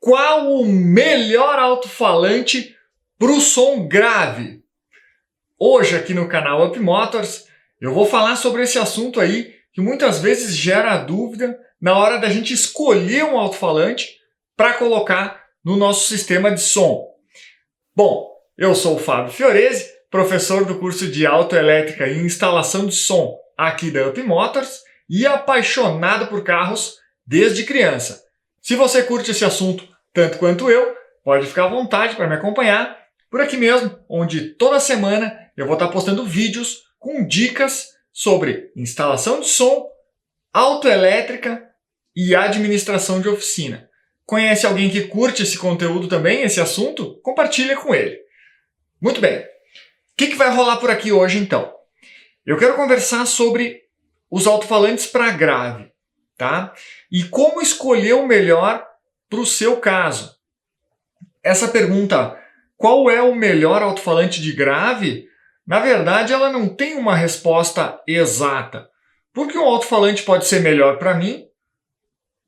Qual o melhor alto-falante para o som grave? Hoje aqui no canal Up Motors eu vou falar sobre esse assunto aí que muitas vezes gera dúvida na hora da gente escolher um alto-falante para colocar no nosso sistema de som. Bom, eu sou o Fábio Fiorese, professor do curso de Autoelétrica e Instalação de Som aqui da Up Motors e apaixonado por carros desde criança. Se você curte esse assunto tanto quanto eu, pode ficar à vontade para me acompanhar por aqui mesmo, onde toda semana eu vou estar postando vídeos com dicas sobre instalação de som, autoelétrica e administração de oficina. Conhece alguém que curte esse conteúdo também, esse assunto? Compartilha com ele. Muito bem. O que vai rolar por aqui hoje então? Eu quero conversar sobre os alto-falantes para grave, tá? E como escolher o melhor para o seu caso. Essa pergunta, qual é o melhor alto-falante de grave? Na verdade, ela não tem uma resposta exata. Porque um alto-falante pode ser melhor para mim,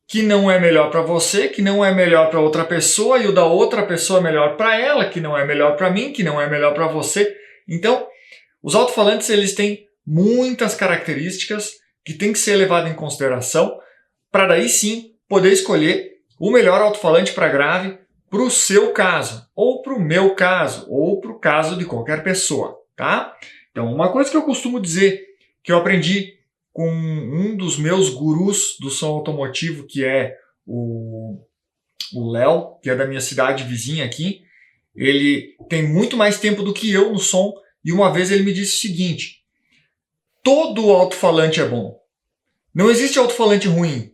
que não é melhor para você, que não é melhor para outra pessoa, e o da outra pessoa é melhor para ela, que não é melhor para mim, que não é melhor para você. Então, os alto-falantes eles têm muitas características que têm que ser levadas em consideração para daí sim poder escolher o melhor alto-falante para grave para o seu caso, ou para o meu caso, ou para o caso de qualquer pessoa, tá? Então, uma coisa que eu costumo dizer, que eu aprendi com um dos meus gurus do som automotivo, que é o Léo, que é da minha cidade vizinha aqui. Ele tem muito mais tempo do que eu no som, e uma vez ele me disse o seguinte: todo alto-falante é bom. Não existe alto-falante ruim.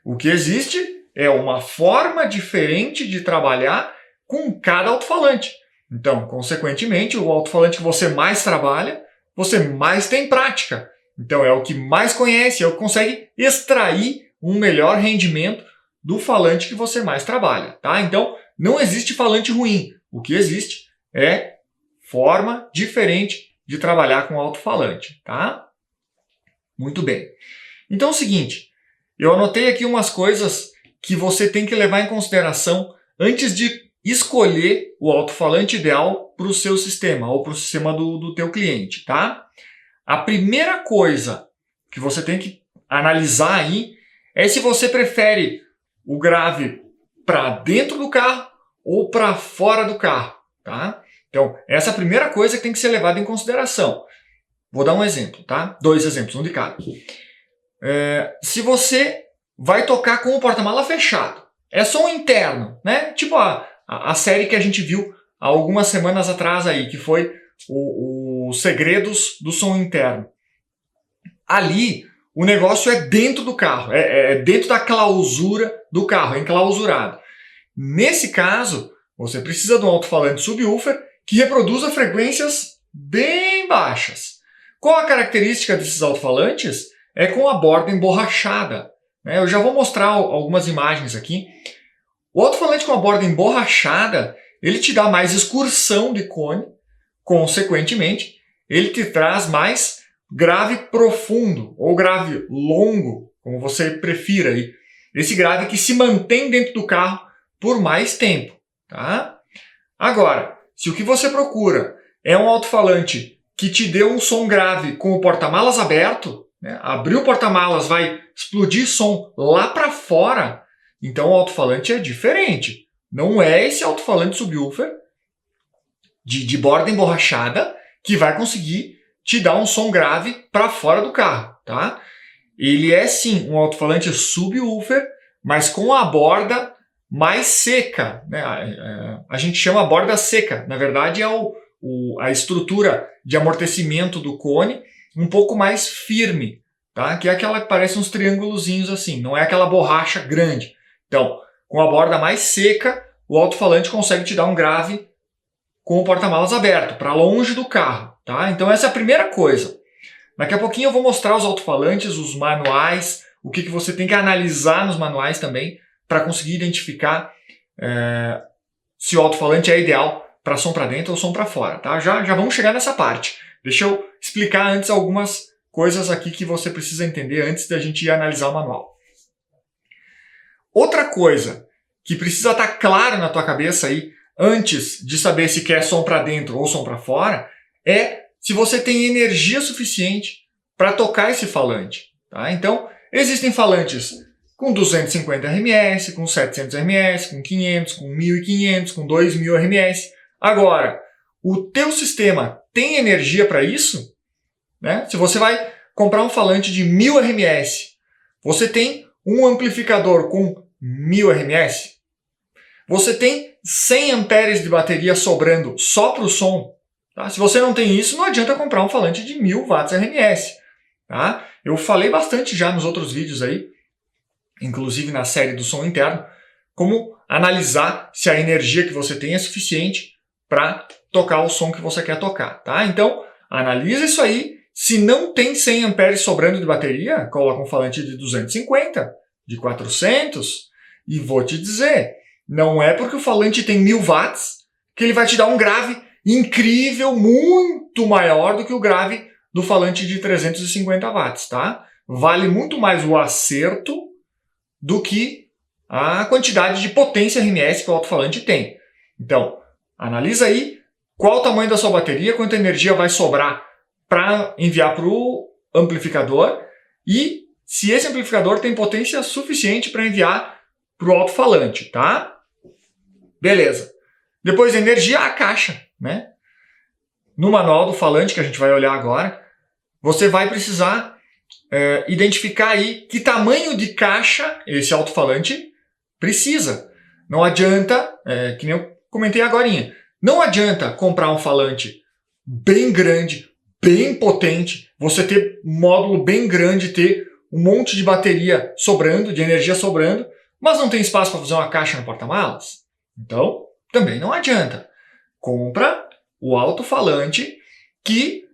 O que existe é uma forma diferente de trabalhar com cada alto-falante. Então, consequentemente, o alto-falante que você mais trabalha, você mais tem prática. Então, é o que mais conhece, é o que consegue extrair um melhor rendimento do falante que você mais trabalha, tá? Então, não existe falante ruim. O que existe é forma diferente de trabalhar com alto-falante, tá? Muito bem. Então é o seguinte, eu anotei aqui umas coisas que você tem que levar em consideração antes de escolher o alto-falante ideal para o seu sistema ou para o sistema do teu cliente, tá? A primeira coisa que você tem que analisar aí é se você prefere o grave para dentro do carro ou para fora do carro, tá? Então, essa é a primeira coisa que tem que ser levada em consideração. Vou dar um exemplo, tá? Dois exemplos, um de cada. Se você vai tocar com o porta-mala fechado, é som interno, né? Tipo a série que a gente viu há algumas semanas atrás aí, que foi os segredos do som interno. Ali, o negócio é dentro do carro, é dentro da clausura do carro, é enclausurado. Nesse caso, você precisa de um alto-falante subwoofer que reproduza frequências bem baixas. Qual a característica desses alto-falantes? É com a borda emborrachada. Eu já vou mostrar algumas imagens aqui. O alto-falante com a borda emborrachada, ele te dá mais excursão de cone, consequentemente, ele te traz mais grave profundo ou grave longo, como você prefira aí. Esse grave que se mantém dentro do carro por mais tempo, tá? Agora, se o que você procura é um alto-falante que te dê um som grave com o porta-malas aberto, né? Abrir o porta-malas vai explodir som lá para fora, então o alto-falante é diferente. Não é esse alto-falante subwoofer de borda emborrachada que vai conseguir te dar um som grave para fora do carro, tá? Ele é sim um alto-falante subwoofer, mas com a borda mais seca, né? A gente chama a borda seca. Na verdade, é a estrutura de amortecimento do cone um pouco mais firme, tá? Que é aquela que parece uns triângulozinhos assim, não é aquela borracha grande. Então, com a borda mais seca, o alto-falante consegue te dar um grave com o porta-malas aberto, para longe do carro, tá? Então essa é a primeira coisa. Daqui a pouquinho eu vou mostrar os alto-falantes, os manuais, o que você tem que analisar nos manuais também, para conseguir identificar se o alto-falante é ideal para som para dentro ou som para fora, tá? Já vamos chegar nessa parte. Deixa eu explicar antes algumas coisas aqui que você precisa entender antes da gente ir analisar o manual. Outra coisa que precisa estar claro na tua cabeça aí, antes de saber se quer som para dentro ou som para fora, é se você tem energia suficiente para tocar esse falante. Tá? Então, existem falantes com 250 RMS, com 700 RMS, com 500, com 1500, com 2000 RMS. Agora, o teu sistema tem energia para isso? Né? Se você vai comprar um falante de 1000 RMS, você tem um amplificador com 1000 RMS? Você tem 100 amperes de bateria sobrando só para o som? Tá? Se você não tem isso, não adianta comprar um falante de 1000 watts RMS. Tá? Eu falei bastante já nos outros vídeos aí, inclusive na série do som interno, como analisar se a energia que você tem é suficiente para tocar o som que você quer tocar. Tá? Então, analisa isso aí. Se não tem 100 amperes sobrando de bateria, coloca um falante de 250, de 400, e vou te dizer, não é porque o falante tem 1000 watts que ele vai te dar um grave incrível, muito maior do que o grave do falante de 350 watts, tá? Vale muito mais o acerto do que a quantidade de potência RMS que o alto-falante tem. Então, analisa aí qual o tamanho da sua bateria, quanta energia vai sobrar para enviar para o amplificador e se esse amplificador tem potência suficiente para enviar para o alto-falante, tá? Beleza. Depois da energia, a caixa, né? No manual do falante, que a gente vai olhar agora, você vai precisar identificar aí que tamanho de caixa esse alto-falante precisa. Não adianta, que nem eu comentei agorinha, não adianta comprar um falante bem grande, bem potente, você ter um módulo bem grande, ter um monte de bateria sobrando, de energia sobrando, mas não tem espaço para fazer uma caixa no porta-malas. Então, também não adianta. Compra o alto-falante que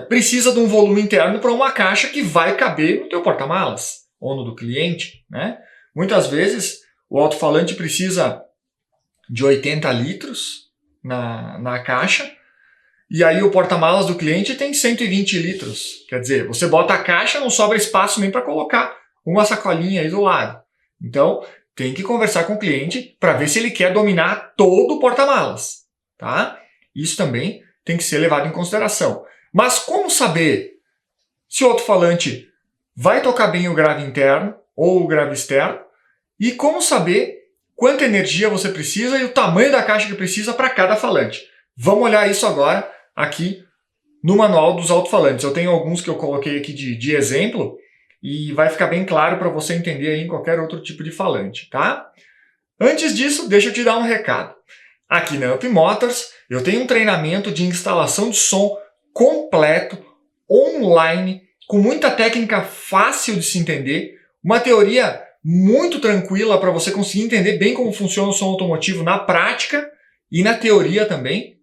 precisa de um volume interno para uma caixa que vai caber no teu porta-malas ou no do cliente. Né? Muitas vezes o alto-falante precisa de 80 litros na caixa e aí o porta-malas do cliente tem 120 litros. Quer dizer, você bota a caixa, não sobra espaço nem para colocar uma sacolinha aí do lado. Então, tem que conversar com o cliente para ver se ele quer dominar todo o porta-malas. Tá? Isso também tem que ser levado em consideração. Mas como saber se o alto-falante vai tocar bem o grave interno ou o grave externo? E como saber quanta energia você precisa e o tamanho da caixa que precisa para cada falante? Vamos olhar isso agora aqui no manual dos alto-falantes. Eu tenho alguns que eu coloquei aqui de exemplo e vai ficar bem claro para você entender aí em qualquer outro tipo de falante, tá? Antes disso, deixa eu te dar um recado. Aqui na Up Motors, eu tenho um treinamento de instalação de som completo, online, com muita técnica fácil de se entender, uma teoria muito tranquila para você conseguir entender bem como funciona o som automotivo na prática e na teoria também.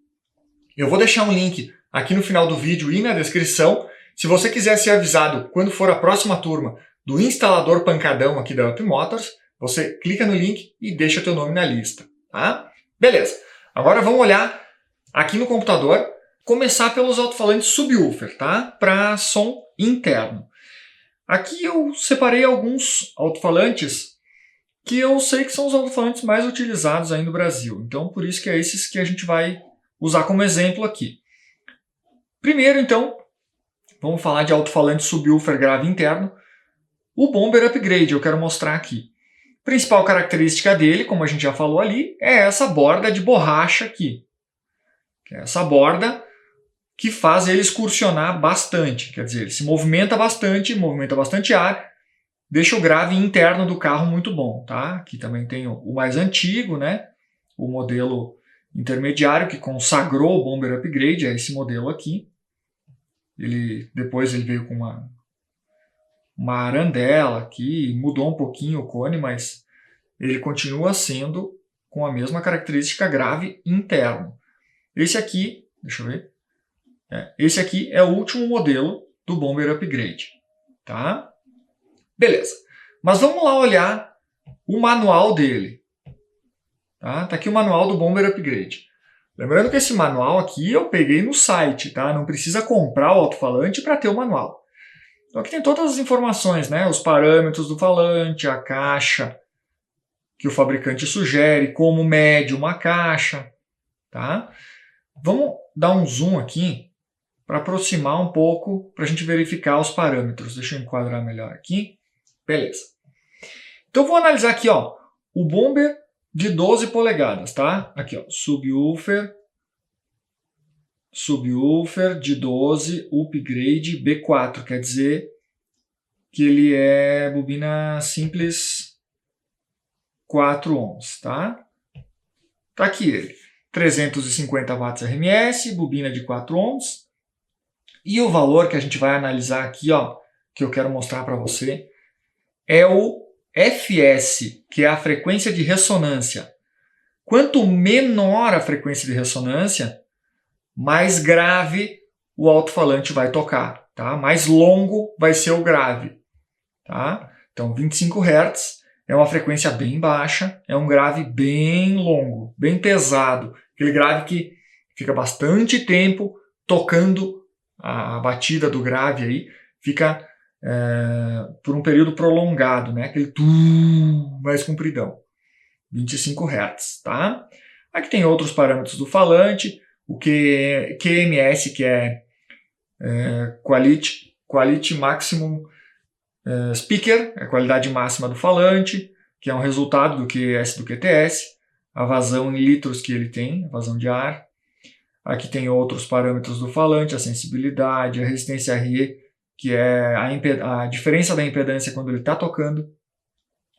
Eu vou deixar um link aqui no final do vídeo e na descrição. Se você quiser ser avisado quando for a próxima turma do instalador pancadão aqui da Up Motors, você clica no link e deixa teu nome na lista, tá? Beleza. Agora vamos olhar aqui no computador, começar pelos alto-falantes subwoofer, tá? Para som interno. Aqui eu separei alguns alto-falantes que eu sei que são os alto-falantes mais utilizados aí no Brasil. Então, por isso que é esses que a gente vai usar como exemplo aqui. Primeiro, então, vamos falar de alto-falante subwoofer grave interno. O Bomber Upgrade, eu quero mostrar aqui. A principal característica dele, como a gente já falou ali, é essa borda de borracha aqui. Que é essa borda que faz ele excursionar bastante. Quer dizer, ele se movimenta bastante ar, deixa o grave interno do carro muito bom. Tá? Aqui também tem o mais antigo, né? O modelo intermediário que consagrou o Bomber Upgrade, é esse modelo aqui. Depois ele veio com uma arandela aqui, mudou um pouquinho o cone, mas ele continua sendo com a mesma característica grave interno. Esse aqui, deixa eu ver, esse aqui é o último modelo do Bomber Upgrade, tá? Beleza, mas vamos lá olhar o manual dele. Tá aqui o manual do Bomber Upgrade. Lembrando que esse manual aqui eu peguei no site, tá? Não precisa comprar o alto-falante para ter o manual. Então aqui tem todas as informações, né? Os parâmetros do falante, a caixa que o fabricante sugere, como mede uma caixa, tá? Vamos dar um zoom aqui para aproximar um pouco, para a gente verificar os parâmetros. Deixa eu enquadrar melhor aqui. Beleza. Então, vou analisar aqui, ó, o bumper de 12 polegadas, tá? Aqui, ó, subwoofer de 12, upgrade B4, quer dizer que ele é bobina simples 4 ohms, tá? Tá aqui ele, 350 watts RMS, bobina de 4 ohms. E o valor que a gente vai analisar aqui, ó, que eu quero mostrar para você, é o FS, que é a frequência de ressonância. Quanto menor a frequência de ressonância, mais grave o alto-falante vai tocar, tá? Mais longo vai ser o grave, tá? Então, 25 Hz é uma frequência bem baixa, é um grave bem longo, bem pesado. Aquele grave que fica bastante tempo tocando a batida do grave aí, fica por um período prolongado, né? Aquele mais compridão. 25 Hz, tá? Aqui tem outros parâmetros do falante, o QMS, que é Quality Maximum Speaker, a qualidade máxima do falante, que é um resultado do QS do QTS, a vazão em litros que ele tem, a vazão de ar. Aqui tem outros parâmetros do falante, a sensibilidade, a resistência RE, que é a diferença da impedância quando ele está tocando,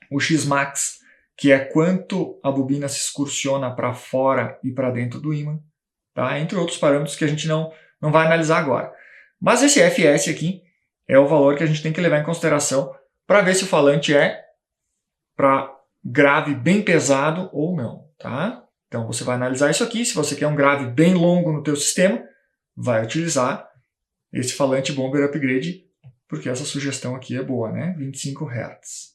o Xmax, que é quanto a bobina se excursiona para fora e para dentro do ímã, tá? Entre outros parâmetros que a gente não vai analisar agora. Mas esse FS aqui é o valor que a gente tem que levar em consideração para ver se o falante é para grave bem pesado ou não, tá? Então você vai analisar isso aqui. Se você quer um grave bem longo no teu sistema, vai utilizar esse falante Bomber Upgrade, porque essa sugestão aqui é boa, né? 25 Hz.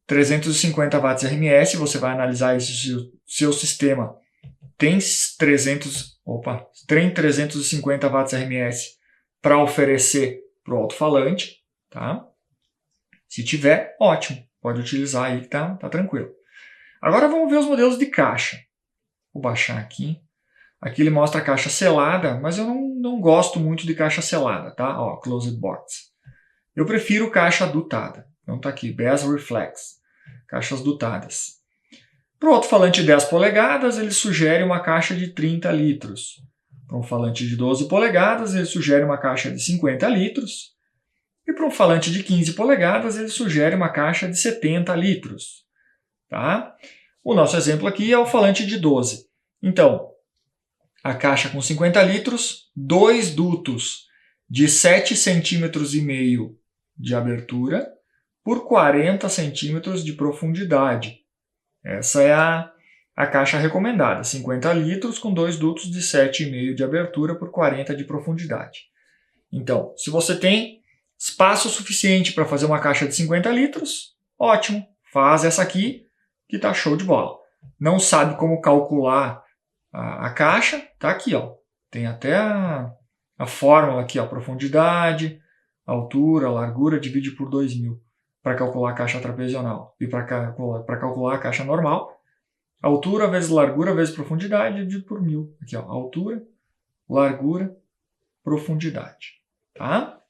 350 watts RMS, você vai analisar esse seu sistema. Tem 350 watts RMS para oferecer para o alto-falante, tá? Se tiver, ótimo. Pode utilizar aí que tá tranquilo. Agora vamos ver os modelos de caixa. Vou baixar aqui. Aqui ele mostra a caixa selada, mas eu não gosto muito de caixa selada, tá? Ó, closed box. Eu prefiro caixa dutada. Então tá aqui, Bezel Reflex. Caixas dutadas. Para o alto-falante de 10 polegadas, ele sugere uma caixa de 30 litros. Para um falante de 12 polegadas, ele sugere uma caixa de 50 litros. E para um falante de 15 polegadas, ele sugere uma caixa de 70 litros. Tá? O nosso exemplo aqui é o falante de 12. Então, a caixa com 50 litros, 2 dutos de 7,5 cm de abertura por 40 centímetros de profundidade. Essa é a caixa recomendada, 50 litros com 2 dutos de 7,5 de abertura por 40 de profundidade. Então, se você tem espaço suficiente para fazer uma caixa de 50 litros, ótimo, faz essa aqui que está show de bola. Não sabe como calcular a caixa? Tá aqui, ó. Tem até a fórmula aqui, ó, profundidade, altura, largura, divide por 2.000 para calcular a caixa trapezional. E para calcular a caixa normal, altura vezes largura vezes profundidade dividido por 1.000. Aqui, ó, altura, largura, profundidade. Tá?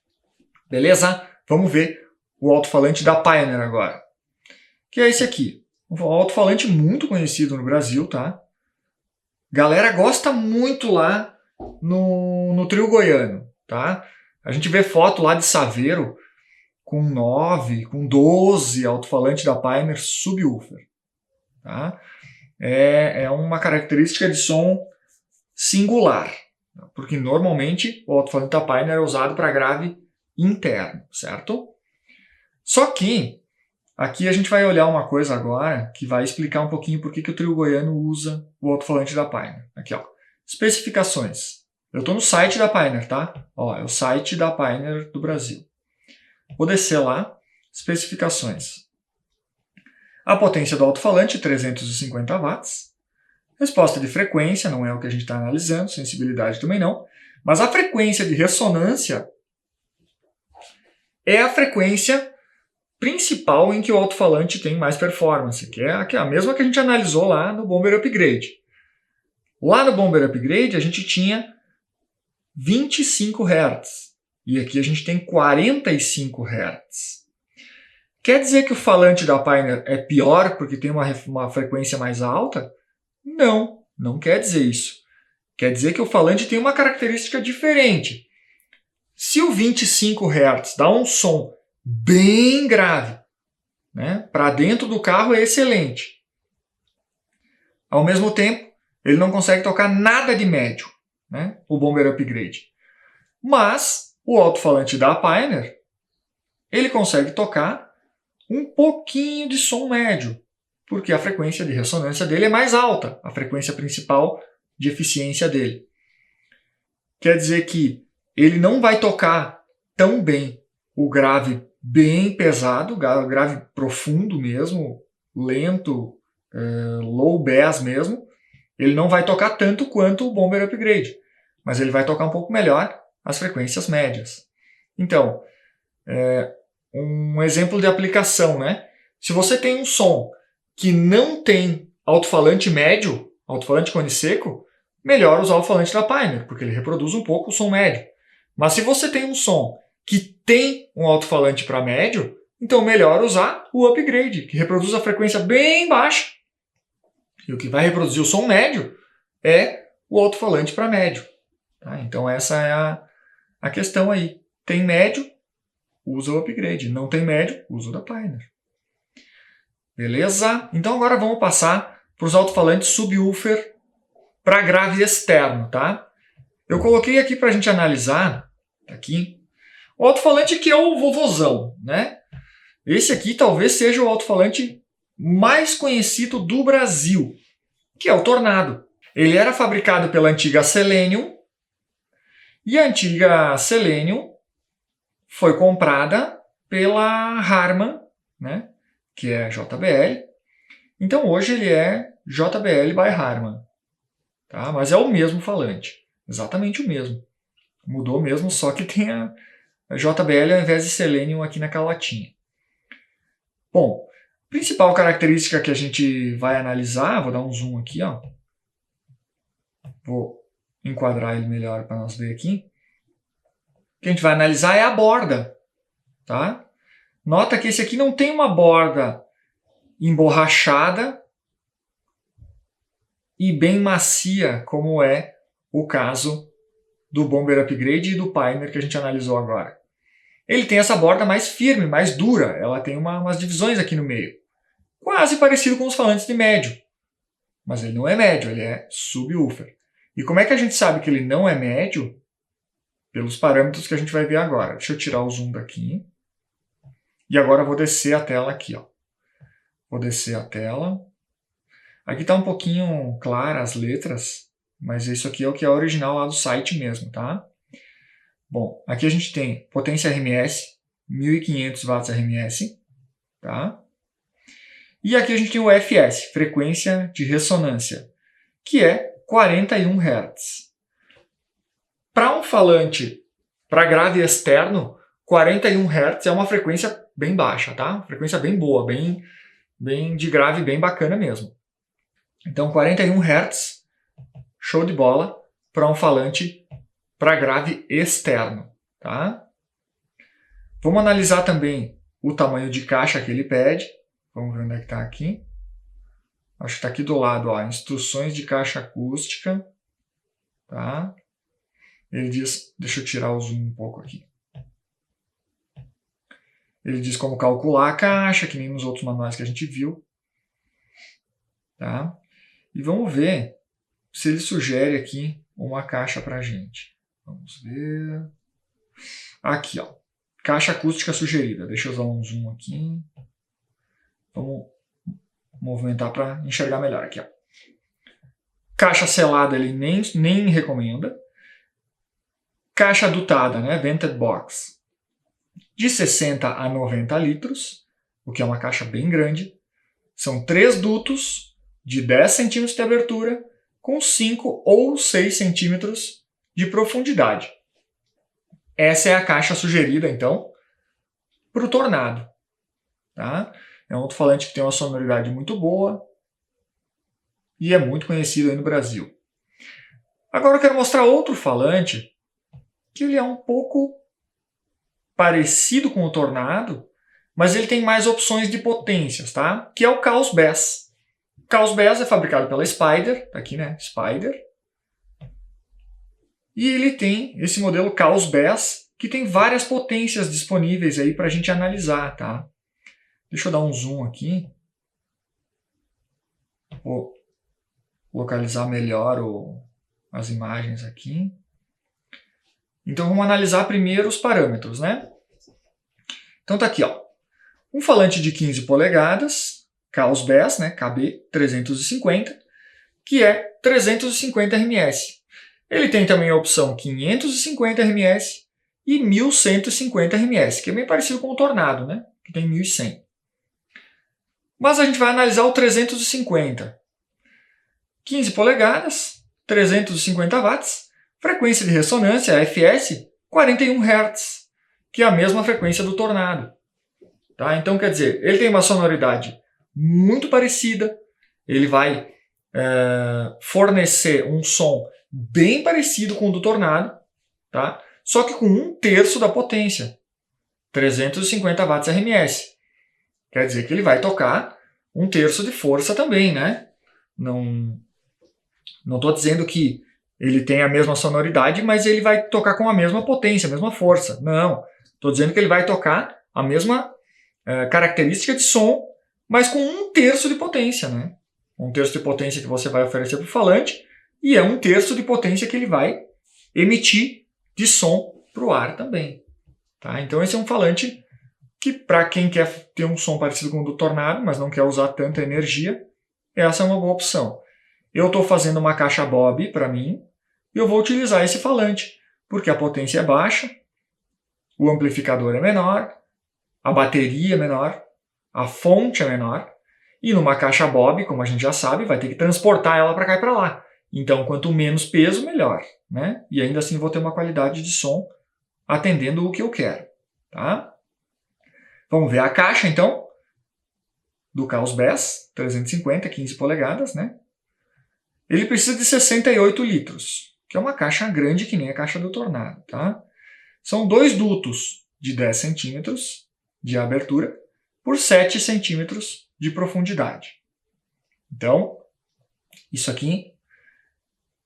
Beleza? Vamos ver o alto-falante da Pioneer agora. Que é esse aqui. Um alto-falante muito conhecido no Brasil, tá? Galera gosta muito lá no trio goiano, tá? A gente vê foto lá de Saveiro com 9, com 12 alto-falante da Pioneer subwoofer, tá? É uma característica de som singular, porque normalmente o alto-falante da Pioneer é usado para grave interno, certo? Só que aqui a gente vai olhar uma coisa agora que vai explicar um pouquinho por que o trio goiano usa o alto-falante da Pioneer. Aqui, ó, especificações. Eu estou no site da Pioneer, tá? Ó, é o site da Pioneer do Brasil. Vou descer lá, especificações. A potência do alto-falante, 350 watts. Resposta de frequência, não é o que a gente está analisando, sensibilidade também não. Mas a frequência de ressonância é a frequência principal em que o alto-falante tem mais performance, que é a mesma que a gente analisou lá no Bomber Upgrade. Lá no Bomber Upgrade a gente tinha 25 Hz e aqui a gente tem 45 Hz. Quer dizer que o falante da Pioneer é pior porque tem uma frequência mais alta? Não, não quer dizer isso. Quer dizer que o falante tem uma característica diferente. Se o 25 Hz dá um som bem grave, né, para dentro do carro é excelente. Ao mesmo tempo, ele não consegue tocar nada de médio, né, o Bomber Upgrade. Mas o alto-falante da Pioneer, ele consegue tocar um pouquinho de som médio, porque a frequência de ressonância dele é mais alta, a frequência principal de eficiência dele. Quer dizer que ele não vai tocar tão bem o grave bem pesado, grave profundo mesmo, lento, low bass mesmo. Ele não vai tocar tanto quanto o Bomber Upgrade, mas ele vai tocar um pouco melhor as frequências médias. Então, um exemplo de aplicação, né? Se você tem um som que não tem alto-falante médio, alto-falante cone seco, melhor usar o alto-falante da Pioneer, porque ele reproduz um pouco o som médio. Mas se você tem um som que tem um alto-falante para médio, então melhor usar o Upgrade, que reproduz a frequência bem baixa. E o que vai reproduzir o som médio é o alto-falante para médio. Tá? Então essa é a questão aí. Tem médio, usa o Upgrade. Não tem médio, usa o da Pioneer. Beleza? Então agora vamos passar para os alto-falantes subwoofer para grave externo, tá? Eu coloquei aqui para a gente analisar, aqui, o alto-falante que é o vovozão, né? Esse aqui talvez seja o alto-falante mais conhecido do Brasil, que é o Tornado. Ele era fabricado pela antiga Selenium, e a antiga Selenium foi comprada pela Harman, né? Que é JBL. Então hoje ele é JBL by Harman. Tá? Mas é o mesmo falante. Exatamente o mesmo. Mudou mesmo, só que tem a JBL ao invés de Selenium aqui naquela latinha. Bom, a principal característica que a gente vai analisar, vou dar um zoom aqui, ó. Vou enquadrar ele melhor para nós ver aqui. O que a gente vai analisar é a borda. Tá? Nota que esse aqui não tem uma borda emborrachada e bem macia, como é o caso do Bomber Upgrade e do Pioneer que a gente analisou agora. Ele tem essa borda mais firme, mais dura, ela tem umas divisões aqui no meio. Quase parecido com os falantes de médio. Mas ele não é médio, ele é subwoofer. E como é que a gente sabe que ele não é médio? Pelos parâmetros que a gente vai ver agora. Deixa eu tirar o zoom daqui. E agora eu vou descer a tela aqui, ó. Vou descer a tela. Aqui está um pouquinho clara as letras, mas isso aqui é o que é original lá do site mesmo, tá? Bom, aqui a gente tem potência RMS, 1500 watts RMS, tá? E aqui a gente tem o FS, frequência de ressonância, que é 41 Hz. Para um falante para grave externo, 41 Hz é uma frequência bem baixa, tá? Frequência bem boa, bem de grave, bem bacana mesmo. Então 41 Hz, show de bola para um falante para grave externo, tá? Vamos analisar também o tamanho de caixa que ele pede. Vamos ver onde é que está aqui. Acho que está aqui do lado, ó, instruções de caixa acústica, tá? Ele diz, deixa eu tirar o zoom um pouco aqui. Ele diz como calcular a caixa, que nem nos outros manuais que a gente viu. Tá? E vamos ver se ele sugere aqui uma caixa para a gente. Vamos ver. Aqui, ó. Caixa acústica sugerida. Deixa eu usar um zoom aqui. Vamos movimentar para enxergar melhor aqui, ó. Caixa selada ele nem recomenda. Caixa dutada, né? Vented box. De 60 a 90 litros, o que é uma caixa bem grande. São 3 dutos de 10 centímetros de abertura com 5 ou 6 centímetros de profundidade. Essa é a caixa sugerida, então, para o Tornado. tá? É um alto-falante que tem uma sonoridade muito boa e é muito conhecido aí no Brasil. Agora eu quero mostrar outro falante que ele é um pouco parecido com o Tornado, mas ele tem mais opções de potências, tá? Que é o Caos Bass. O Caos Bass é fabricado pela Spider, tá aqui, né? Spider. E ele tem esse modelo Caos Bass, que tem várias potências disponíveis aí para a gente analisar, tá? Deixa eu dar um zoom aqui. Vou localizar melhor as imagens aqui. Então vamos analisar primeiro os parâmetros, né? Então tá aqui, ó. Um falante de 15 polegadas, Caos Bass, né? KB350, que é 350 RMS. Ele tem também a opção 550 RMS e 1150 RMS, que é bem parecido com o Tornado, né? Que tem 1100. Mas a gente vai analisar o 350. 15 polegadas, 350 watts, frequência de ressonância, FS, 41 Hz, que é a mesma frequência do Tornado. Tá? Então, quer dizer, ele tem uma sonoridade muito parecida, ele vai fornecer um som bem parecido com o do Tornado, tá? Só que com 1/3 da potência, 350 watts RMS. Quer dizer que ele vai tocar 1/3 de força também, né? Não estou dizendo que ele tem a mesma sonoridade, mas ele vai tocar com a mesma potência, a mesma força. Não, estou dizendo que ele vai tocar a mesma característica de som, mas com 1/3 de potência, né? 1/3 de potência que você vai oferecer para o falante e é 1/3 de potência que ele vai emitir de som para o ar também. Tá? Então esse é um falante que, para quem quer ter um som parecido com o do Tornado, mas não quer usar tanta energia, essa é uma boa opção. Eu estou fazendo uma caixa Bob para mim e eu vou utilizar esse falante, porque a potência é baixa, o amplificador é menor, a bateria é menor, a fonte é menor, e numa caixa Bob, como a gente já sabe, vai ter que transportar ela para cá e para lá. Então, quanto menos peso, melhor, né? E ainda assim vou ter uma qualidade de som atendendo o que eu quero, tá? Vamos ver a caixa, então, do Caos Bass, 350, 15 polegadas, né? Ele precisa de 68 litros, que é uma caixa grande que nem a caixa do Tornado, tá? São 2 dutos de 10 centímetros de abertura por 7 centímetros de profundidade. Então, isso aqui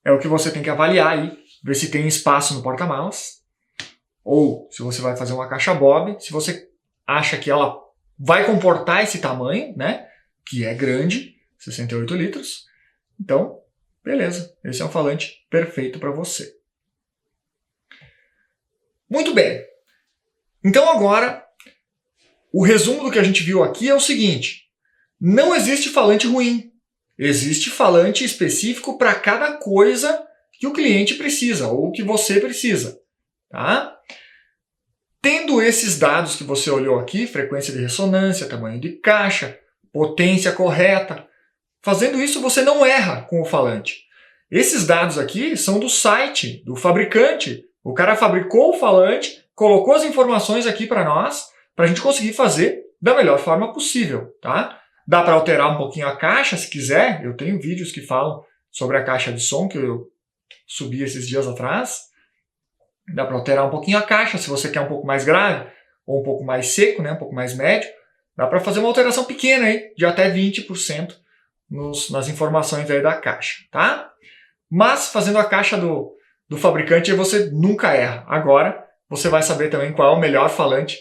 é o que você tem que avaliar aí, ver se tem espaço no porta-malas, ou se você vai fazer uma caixa Bob, se você acha que ela vai comportar esse tamanho, né, que é grande, 68 litros, então, beleza, esse é um falante perfeito para você. Muito bem, então agora, o resumo do que a gente viu aqui é o seguinte: não existe falante ruim. Existe falante específico para cada coisa que o cliente precisa ou que você precisa. Tá? Tendo esses dados que você olhou aqui, frequência de ressonância, tamanho de caixa, potência correta, fazendo isso você não erra com o falante. Esses dados aqui são do site, do fabricante. O cara fabricou o falante, colocou as informações aqui para nós, para a gente conseguir fazer da melhor forma possível, tá? Dá para alterar um pouquinho a caixa, se quiser. Eu tenho vídeos que falam sobre a caixa de som que eu subi esses dias atrás. Dá para alterar um pouquinho a caixa, se você quer um pouco mais grave ou um pouco mais seco, né? Um pouco mais médio. Dá para fazer uma alteração pequena aí, de até 20% nas informações aí da caixa, tá? Mas fazendo a caixa do fabricante, você nunca erra. Agora, você vai saber também qual é o melhor falante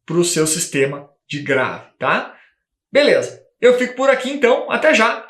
para o seu sistema de grave, tá? Beleza, eu fico por aqui então, até já!